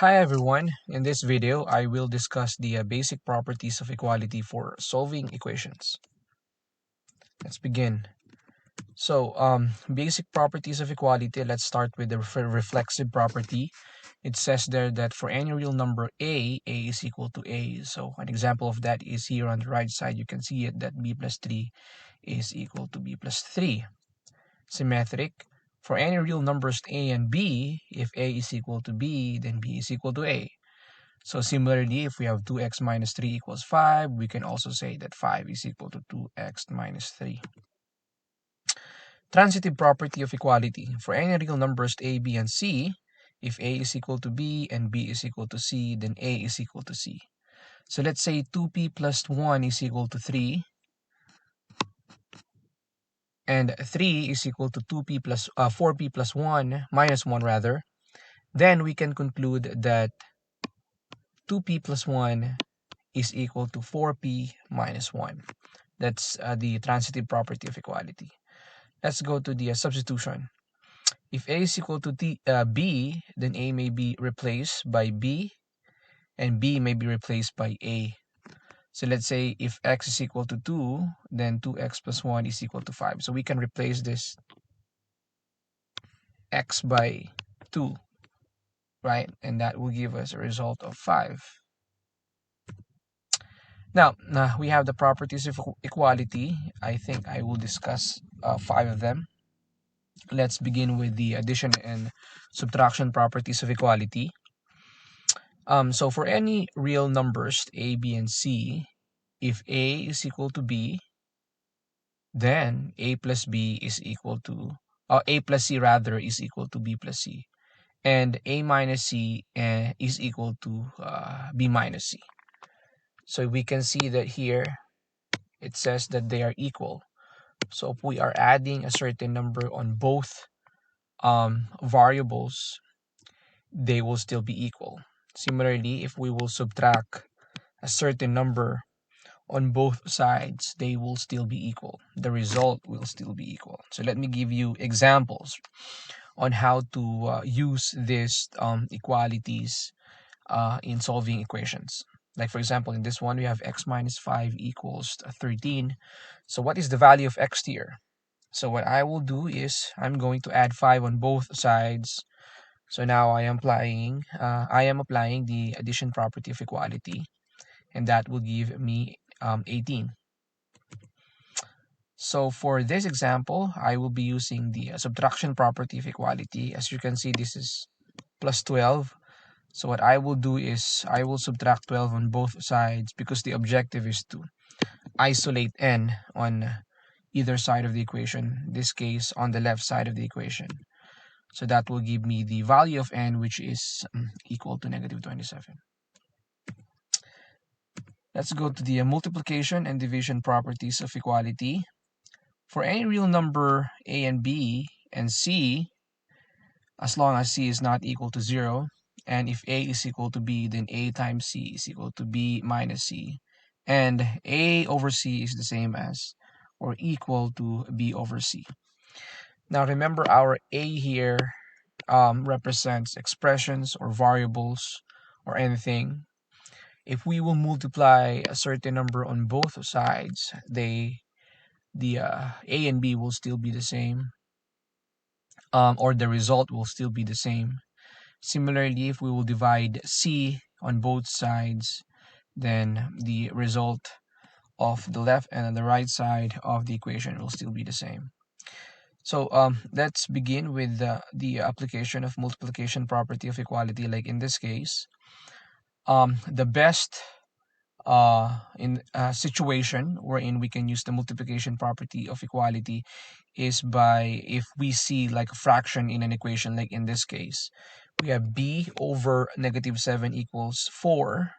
Hi everyone, in this video I will discuss the basic properties of equality for solving equations. Let's begin. Basic properties of equality, let's start with the reflexive property. It says there that for any real number a is equal to a. So an example of that is here on the right side. You can see it that b plus 3 is equal to b plus 3. Symmetric. For any real numbers a and b, if a is equal to b, then b is equal to a. So similarly, if we have 2x minus 3 equals 5, we can also say that 5 is equal to 2x minus 3. Transitive property of equality. For any real numbers a, b, and c, if a is equal to b and b is equal to c, then a is equal to c. So let's say 2p plus 1 is equal to 3, and 3 is equal to 2p plus 4p plus 1 minus 1 rather. Then we can conclude that 2p plus 1 is equal to 4p minus 1. That's the transitive property of equality. Let's go to the substitution. If a is equal to b, then a may be replaced by b, and b may be replaced by a. So let's say if x is equal to 2, then 2x plus 1 is equal to 5. So we can replace this x by 2, right? And that will give us a result of 5. Now, we have the properties of equality. I think I will discuss 5 of them. Let's begin with the addition and subtraction properties of equality. So for any real numbers a, b, and c, if a is equal to b, then a plus b is equal to a plus c rather is equal to b plus c, and a minus c is equal to b minus c. So we can see that here it says that they are equal. So if we are adding a certain number on both variables, they will still be equal. Similarly, if we will subtract a certain number on both sides, they will still be equal. The result will still be equal. So let me give you examples on how to use these equalities in solving equations. Like for example, in this one, we have x minus 5 equals 13. So what is the value of x here? So what I will do is I'm going to add 5 on both sides. So now I am applying the addition property of equality, and that will give me 18. So for this example, I will be using the subtraction property of equality. As you can see, this is plus 12. So what I will do is I will subtract 12 on both sides because the objective is to isolate n on either side of the equation, in this case on the left side of the equation. So that will give me the value of n, which is equal to negative 27. Let's go to the multiplication and division properties of equality. For any real number a and b and c, as long as c is not equal to 0, and if a is equal to b, then a times c is equal to b minus c, and a over c is the same as or equal to b over c. Now remember, our a here represents expressions or variables or anything. If we will multiply a certain number on both sides, the a and b will still be the same, or the result will still be the same. Similarly, if we will divide c on both sides, then the result of the left and the right side of the equation will still be the same. So let's begin with the application of multiplication property of equality. Like in this case, the best in a situation wherein we can use the multiplication property of equality is by if we see like a fraction in an equation. Like in this case, we have b over negative 7 equals 4.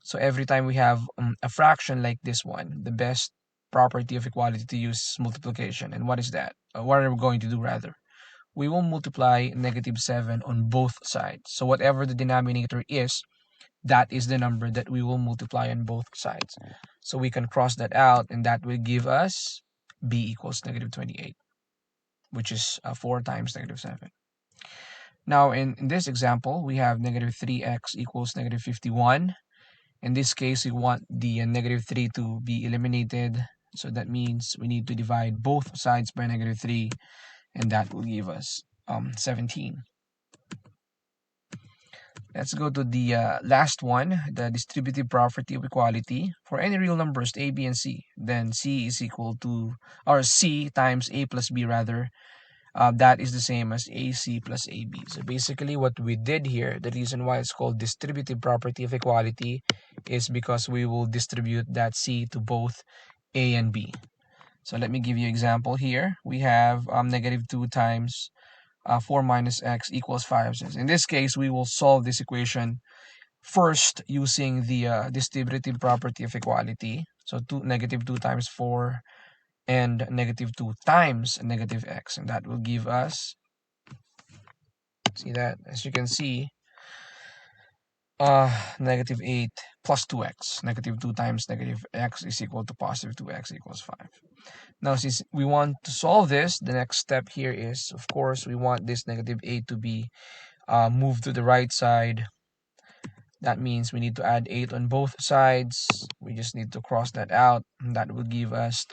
So every time we have a fraction like this one, the best property of equality to use is multiplication. And what is that? What are we going to do rather? We will multiply negative 7 on both sides. So whatever the denominator is, that is the number that we will multiply on both sides. So we can cross that out, and that will give us b equals negative 28, which is 4 times negative 7. Now, in this example, we have negative 3x equals negative 51. In this case, we want the negative 3 to be eliminated. So that means we need to divide both sides by negative 3, and that will give us 17. Let's go to the last one, the distributive property of equality. For any real numbers, a, b, and c, then c is equal to, or c times a plus b rather, that is the same as AC plus AB. So basically what we did here, the reason why it's called distributive property of equality is because we will distribute that C to both A and B. So let me give you an example here. We have negative 2 times 4 minus x equals 5. So in this case, we will solve this equation first using the distributive property of equality. So negative 2 times 4 and negative 2 times negative x, and that will give us, see that, as you can see, negative 8 plus 2x. Negative 2 times negative x is equal to positive 2x equals 5. Now, since we want to solve this, the next step here is, of course, we want this negative 8 to be moved to the right side. That means we need to add 8 on both sides. We just need to cross that out, and that will give us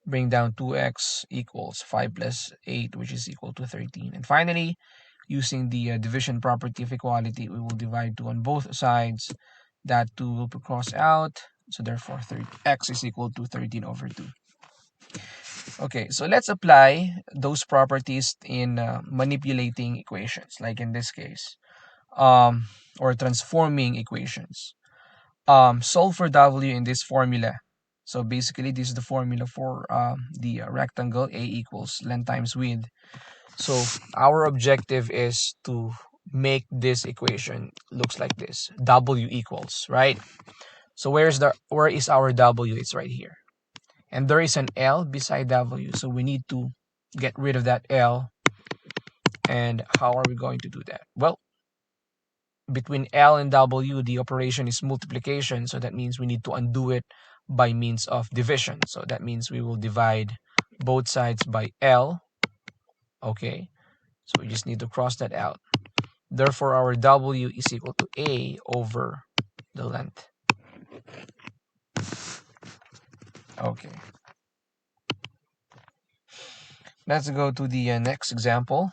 bring down 2x equals 5 plus 8, which is equal to 13. And finally, using the division property of equality, we will divide 2 on both sides. That 2 will be crossed out. So therefore, x is equal to 13 over 2. Okay, so let's apply those properties in manipulating equations, like in this case, or transforming equations. Solve for w in this formula. So basically, this is the formula for the rectangle. A equals length times width. So our objective is to make this equation looks like this. W equals, right? So where is our W? It's right here. And there is an L beside W. So we need to get rid of that L. And how are we going to do that? Well, between L and W, the operation is multiplication. So that means we need to undo it by means of division. So that means we will divide both sides by L. Okay, so we just need to cross that out. Therefore, our W is equal to A over the length. Okay. Let's go to the next example.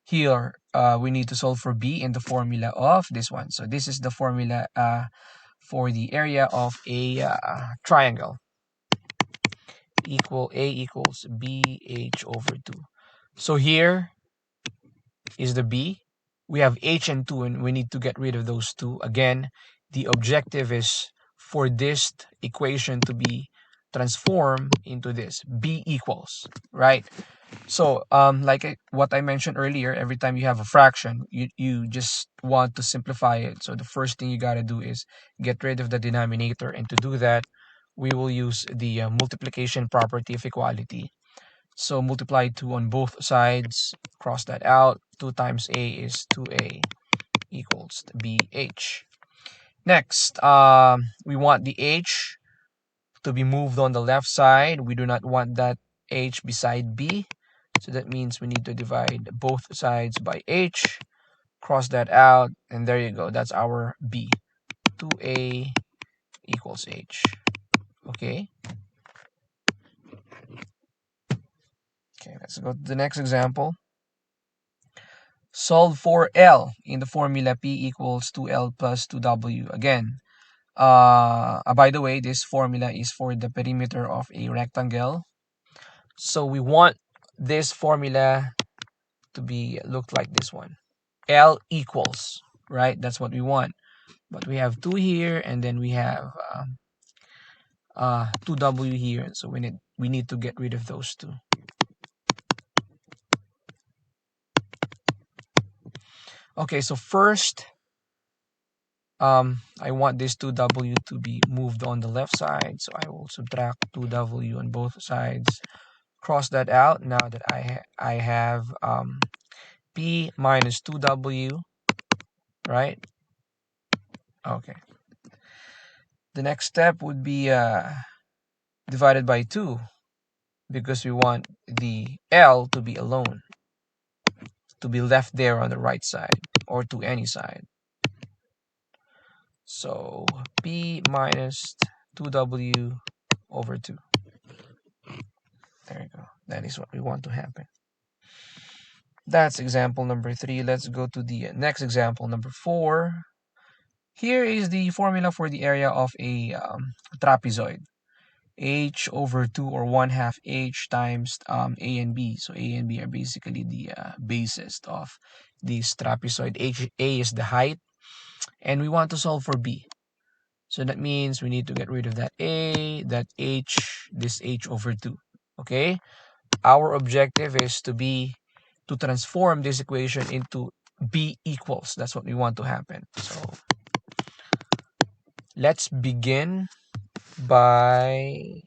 Here, we need to solve for B in the formula of this one. So this is the formula for the area of a triangle. A equals BH over 2. So here is the B. We have H and 2, and we need to get rid of those 2. Again, the objective is for this equation to be transformed into this. B equals, right? So, what I mentioned earlier, every time you have a fraction, you just want to simplify it. So the first thing you got to do is get rid of the denominator. And to do that, we will use the multiplication property of equality. So multiply 2 on both sides, cross that out. 2 times A is 2A equals BH. Next, we want the H to be moved on the left side. We do not want that H beside B. So that means we need to divide both sides by H, cross that out, and there you go. That's our B. 2A equals H. Okay. Okay, let's go to the next example. Solve for L in the formula P equals 2L plus 2W. Again, by the way, this formula is for the perimeter of a rectangle. So we want this formula to be look like this one. L equals, right? That's what we want. But we have 2 here, and then we have 2W here. So we need to get rid of those 2. Okay, so first, I want this 2W to be moved on the left side. So I will subtract 2W on both sides. Cross that out. Now that I have P minus 2W, right? Okay. The next step would be divided by 2, because we want the L to be alone. to be left there on the right side or to any side. So P minus 2W over 2. There you go. That is what we want to happen. That's example number 3. Let's go to the next example, number 4. Here is the formula for the area of a trapezoid. H over 2 or 1/2 H times A and B. So A and B are basically the bases of this trapezoid. A is the height, and we want to solve for B. So that means we need to get rid of that A, that H, this H over 2. Okay? Our objective is to transform this equation into B equals. That's what we want to happen. So let's begin by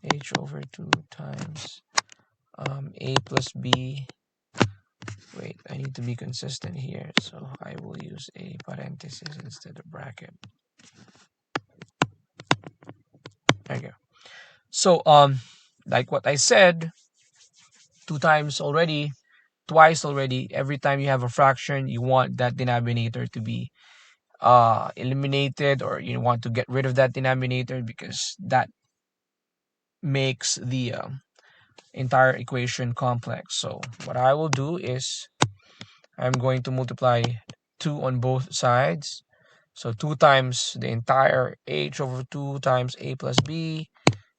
H over 2 times A plus B. Wait, I need to be consistent here, so I will use a parenthesis instead of bracket. There you go. So like what I said, twice already, every time you have a fraction, you want that denominator to be eliminated, or you want to get rid of that denominator, because that makes the entire equation complex. So what I will do is I'm going to multiply 2 on both sides. So 2 times the entire H over 2 times A plus B.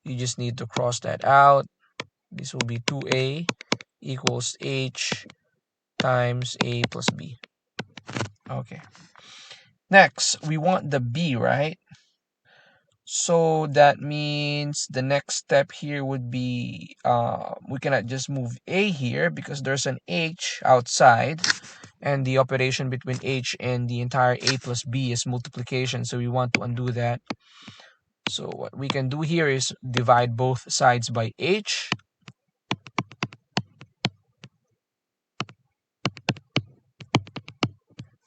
You just need to cross that out. This will be 2A equals H times A plus B. Okay. Next, we want the B, right? So that means the next step here would be, we cannot just move A here because there's an H outside, and the operation between H and the entire A plus B is multiplication, so we want to undo that. So what we can do here is divide both sides by H.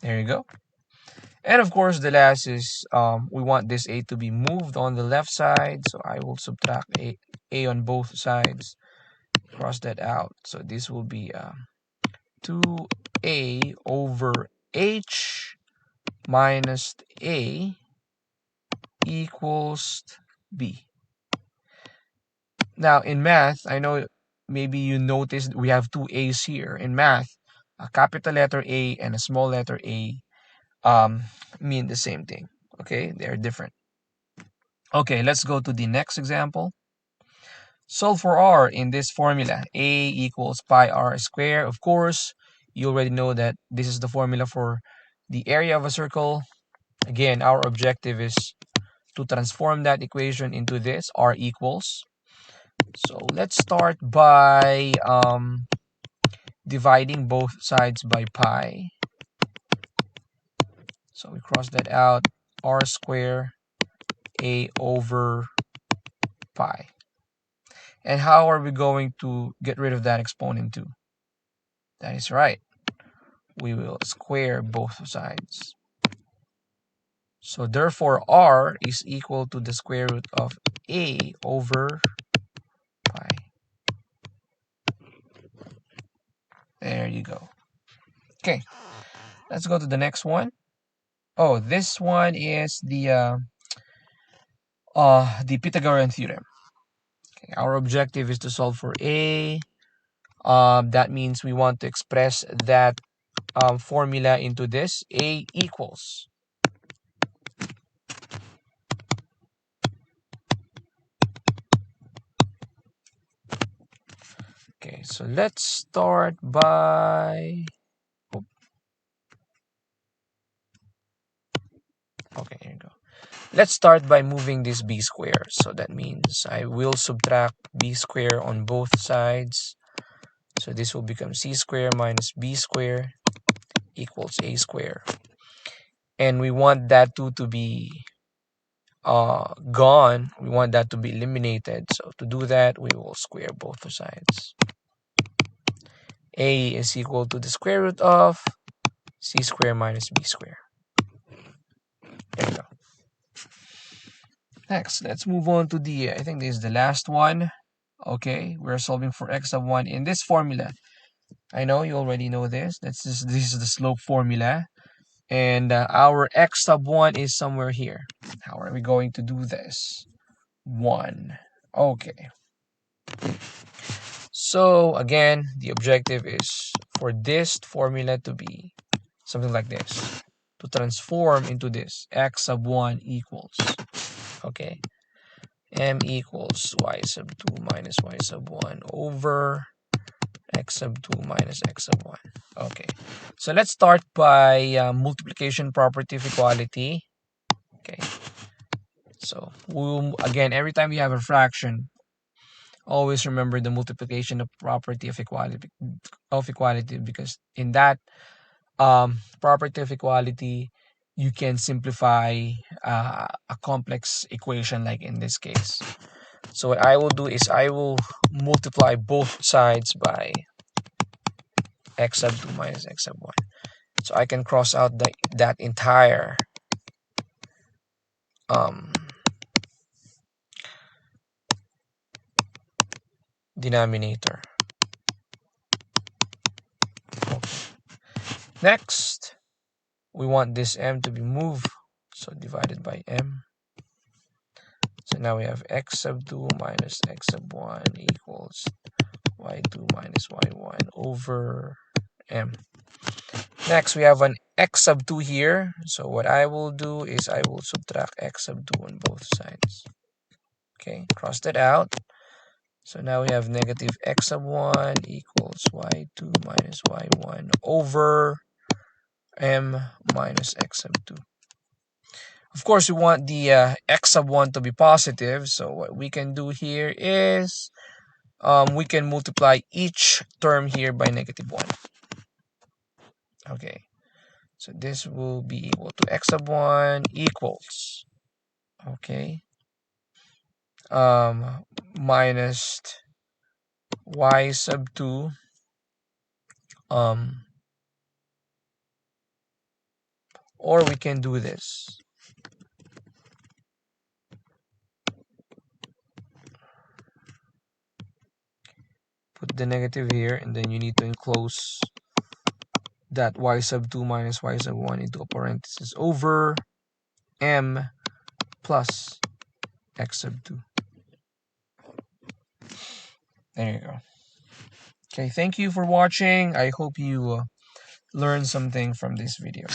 There you go. And of course, the last is we want this A to be moved on the left side. So I will subtract A on both sides. Cross that out. So this will be 2A over H minus A equals B. Now in math, I know maybe you noticed we have two A's here. In math, a capital letter A and a small letter A mean the same thing. Okay, they're different. Okay, let's go to the next example. Solve for r in this formula. A equals pi r squared. Of course, you already know that this is the formula for the area of a circle. Again, our objective is to transform that equation into this, r equals. So let's start by dividing both sides by pi. So we cross that out, r squared A over pi. And how are we going to get rid of that exponent too? That is right. We will square both sides. So therefore, r is equal to the square root of A over pi. There you go. Okay, let's go to the next one. Oh, this one is the Pythagorean Theorem. Okay, our objective is to solve for A. That means we want to express that formula into this. A equals. Okay, so let's start by... Okay, here you go. Let's start by moving this b square. So that means I will subtract b square on both sides. So this will become c square minus b square equals a square. And we want that 2 to be gone. We want that to be eliminated. So to do that, we will square both sides. A is equal to the square root of c square minus b square. There you go. Next, let's move on to the, I think this is the last one. Okay, we're solving for x sub 1 in this formula. I know you already know this. This is the slope formula. And our x sub 1 is somewhere here. How are we going to do this? 1. Okay. So again, the objective is for this formula to be something like this. To transform into this. X sub 1 equals. Okay. M equals y sub 2 minus y sub 1 over x sub 2 minus x sub 1. Okay, so let's start by multiplication property of equality. Okay, so again, every time you have a fraction, always remember the multiplication of property of equality, because in that property of equality, you can simplify a complex equation like in this case. So what I will do is I will multiply both sides by x sub 2 minus x sub 1. So I can cross out that entire denominator. Okay. Next, we want this m to be moved, so divided by m. So now we have x sub 2 minus x sub 1 equals y2 minus y1 over m. Next, we have an x sub 2 here. So what I will do is I will subtract x sub 2 on both sides. Okay, cross that out. So now we have negative x sub 1 equals y2 minus y1 over m minus x sub 2. Of course, we want the x sub 1 to be positive. So what we can do here is we can multiply each term here by negative 1. Okay, so this will be equal to x sub 1 equals, okay, minus y sub 2 or we can do this. Put the negative here, and then you need to enclose that y sub 2 minus y sub 1 into a parenthesis over m plus x sub 2. There you go. Okay, thank you for watching. I hope you learned something from this video.